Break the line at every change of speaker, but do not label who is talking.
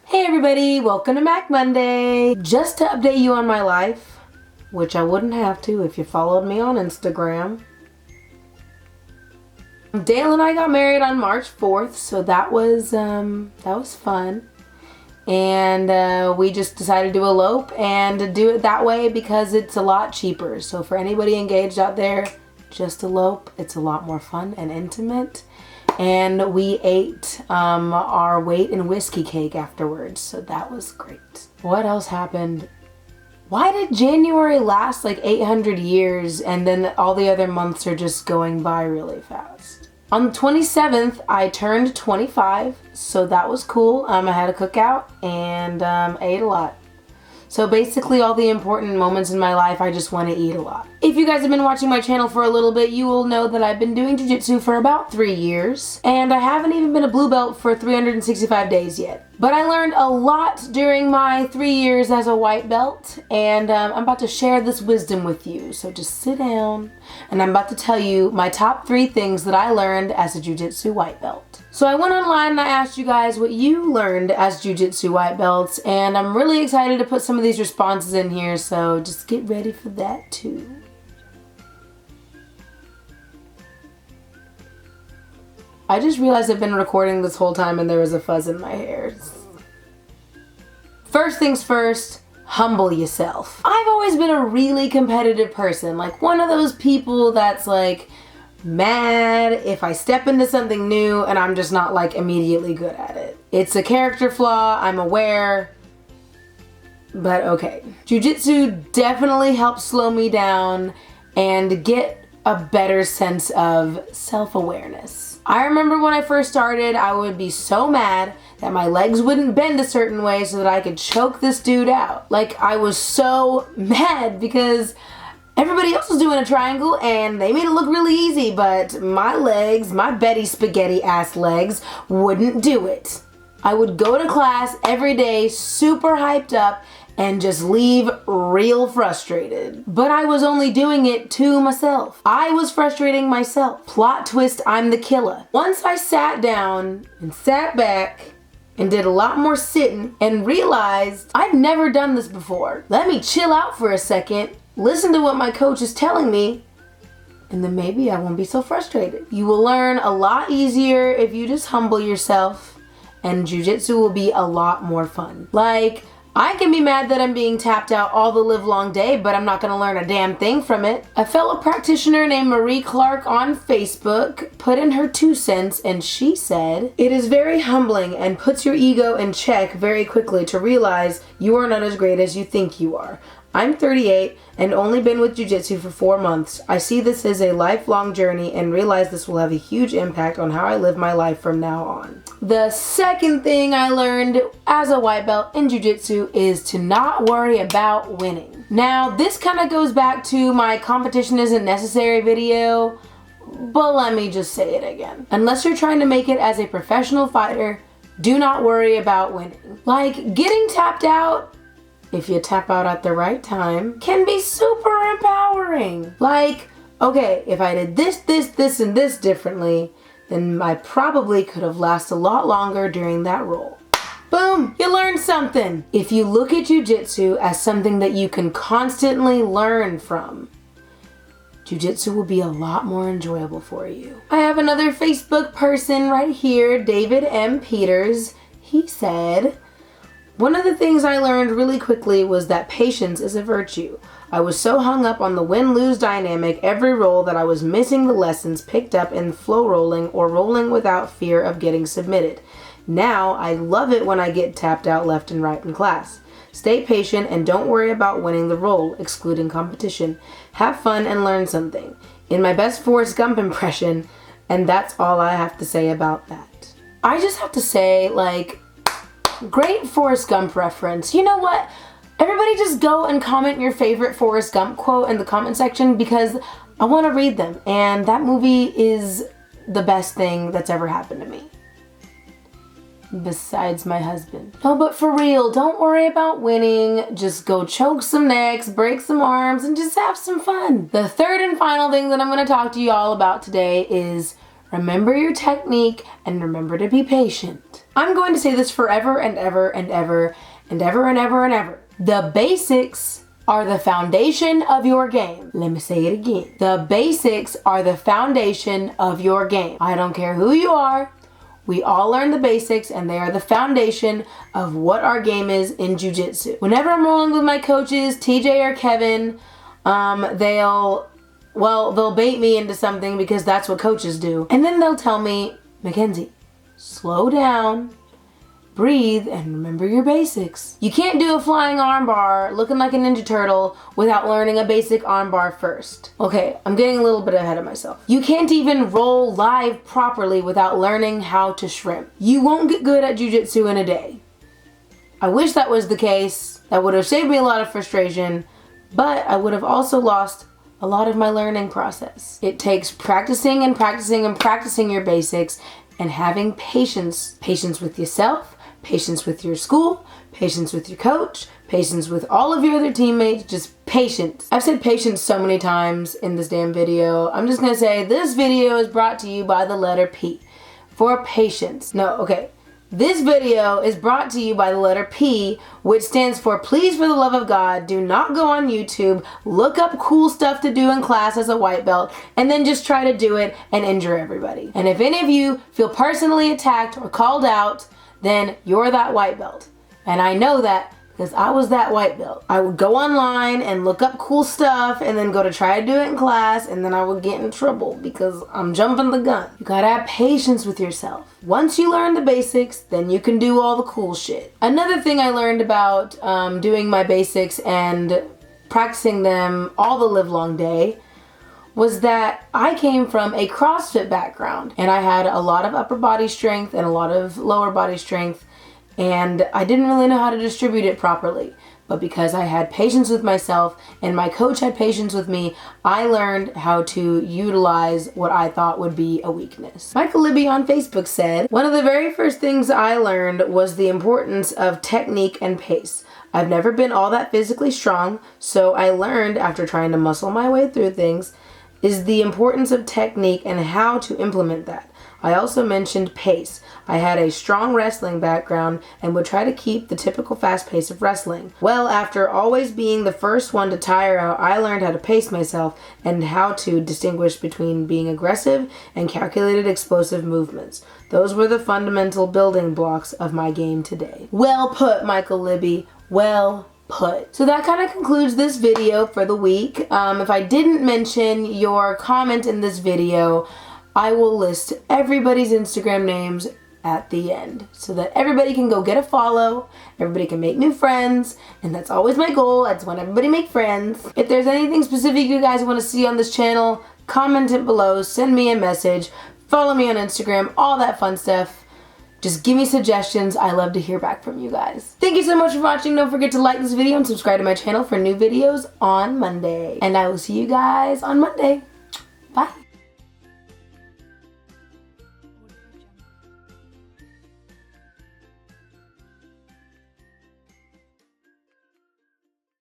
Hey everybody, welcome to Mac Monday. Just to update you on my life, which I wouldn't have to if you followed me on Instagram. Dale and I got married on March 4th, so that was fun. And we just decided to elope and do it that way because it's a lot cheaper. So for anybody engaged out there, just elope. It's a lot more fun and intimate. And we ate our weight in whiskey cake afterwards, so that was great. What else happened? Why did January last like 800 years and then all the other months are just going by really fast? On the 27th, I turned 25, so that was cool. I had a cookout and ate a lot. So basically all the important moments in my life, I just want to eat a lot. If you guys have been watching my channel for a little bit, you will know that I've been doing jiu-jitsu for about 3 years. And I haven't even been a blue belt for 365 days yet. But I learned a lot during my 3 years as a white belt. And I'm about to share this wisdom with you. So just sit down. And I'm about to tell you my top 3 things that I learned as a jiu-jitsu white belt. So I went online and I asked you guys what you learned as jiu-jitsu white belts, and I'm really excited to put some of these responses in here, so just get ready for that too. I just realized I've been recording this whole time and there was a fuzz in my hair. First things first, humble yourself. I've always been a really competitive person, like one of those people that's like, mad if I step into something new and I'm just not like immediately good at it. It's a character flaw, I'm aware, but okay. Jiu-jitsu definitely helps slow me down and get a better sense of self-awareness. I remember when I first started, I would be so mad that my legs wouldn't bend a certain way so that I could choke this dude out. Like, I was so mad because everybody else was doing a triangle and they made it look really easy, but my legs, my Betty Spaghetti ass legs, wouldn't do it. I would go to class every day super hyped up and just leave real frustrated. But I was only doing it to myself. I was frustrating myself. Plot twist, I'm the killer. Once I sat down and sat back and did a lot more sitting and realized I've never done this before. Let me chill out for a second, listen to what my coach is telling me, and then maybe I won't be so frustrated. You will learn a lot easier if you just humble yourself, and jiu-jitsu will be a lot more fun. Like, I can be mad that I'm being tapped out all the live long day, but I'm not gonna learn a damn thing from it. A fellow practitioner named Marie Clark on Facebook put in her 2 cents and she said, "It is very humbling and puts your ego in check very quickly to realize you are not as great as you think you are. I'm 38 and only been with jiu-jitsu for 4 months. I see this as a lifelong journey and realize this will have a huge impact on how I live my life from now on." The second thing I learned as a white belt in jiu-jitsu is to not worry about winning. Now, this kind of goes back to my competition isn't necessary video, but let me just say it again. Unless you're trying to make it as a professional fighter, do not worry about winning. Like, getting tapped out, if you tap out at the right time, can be super empowering. Like, okay, if I did this, and this differently, then I probably could have lasted a lot longer during that roll. Boom, you learned something. If you look at jiu-jitsu as something that you can constantly learn from, jiu-jitsu will be a lot more enjoyable for you. I have another Facebook person right here, David M. Peters. He said, "One of the things I learned really quickly was that patience is a virtue. I was so hung up on the win-lose dynamic every roll that I was missing the lessons picked up in flow rolling or rolling without fear of getting submitted. Now, I love it when I get tapped out left and right in class. Stay patient and don't worry about winning the roll, excluding competition. Have fun and learn something." In my best Forrest Gump impression, and that's all I have to say about that. I just have to say, like, great Forrest Gump reference. You know what? Everybody just go and comment your favorite Forrest Gump quote in the comment section because I want to read them. And that movie is the best thing that's ever happened to me. Besides my husband. No, but for real, don't worry about winning. Just go choke some necks, break some arms, and just have some fun. The third and final thing that I'm going to talk to you all about today is remember your technique and remember to be patient. I'm going to say this forever and ever and ever and ever and ever and ever. The basics are the foundation of your game. Let me say it again. The basics are the foundation of your game. I don't care who you are. We all learn the basics, and they are the foundation of what our game is in jiu-jitsu. Whenever I'm rolling with my coaches, TJ or Kevin, they'll bait me into something because that's what coaches do. And then they'll tell me, Mackenzie, slow down, breathe, and remember your basics. You can't do a flying armbar looking like a Ninja Turtle without learning a basic armbar first. Okay, I'm getting a little bit ahead of myself. You can't even roll live properly without learning how to shrimp. You won't get good at jiu-jitsu in a day. I wish that was the case. That would have saved me a lot of frustration, but I would have also lost a lot of my learning process. It takes practicing and practicing and practicing your basics and having patience. Patience with yourself, patience with your school, patience with your coach, patience with all of your other teammates, just patience. I've said patience so many times in this damn video. I'm just gonna say this video is brought to you by the letter P for patience. No, okay. This video is brought to you by the letter P, which stands for please, for the love of God, do not go on YouTube, look up cool stuff to do in class as a white belt, and then just try to do it and injure everybody. And if any of you feel personally attacked or called out, then you're that white belt. And I know that because I was that white belt. I would go online and look up cool stuff and then go to try to do it in class, and then I would get in trouble because I'm jumping the gun. You gotta have patience with yourself. Once you learn the basics, then you can do all the cool shit. Another thing I learned about doing my basics and practicing them all the live long day was that I came from a CrossFit background, and I had a lot of upper body strength and a lot of lower body strength, and I didn't really know how to distribute it properly. But because I had patience with myself and my coach had patience with me, I learned how to utilize what I thought would be a weakness. Michael Libby on Facebook said, one of the very first things I learned was the importance of technique and pace. I've never been all that physically strong, so I learned after trying to muscle my way through things is the importance of technique and how to implement that. I also mentioned pace. I had a strong wrestling background and would try to keep the typical fast pace of wrestling. Well, after always being the first one to tire out, I learned how to pace myself and how to distinguish between being aggressive and calculated explosive movements. Those were the fundamental building blocks of my game today. Well put, Michael Libby. Well put. So that kind of concludes this video for the week. If I didn't mention your comment in this video, I will list everybody's Instagram names at the end so that everybody can go get a follow, everybody can make new friends, and that's always my goal. That's when everybody make friends. If there's anything specific you guys want to see on this channel, comment it below, send me a message, follow me on Instagram, all that fun stuff. Just give me suggestions. I love to hear back from you guys. Thank you so much for watching. Don't forget to like this video and subscribe to my channel for new videos on Monday. And I will see you guys on Monday. Bye.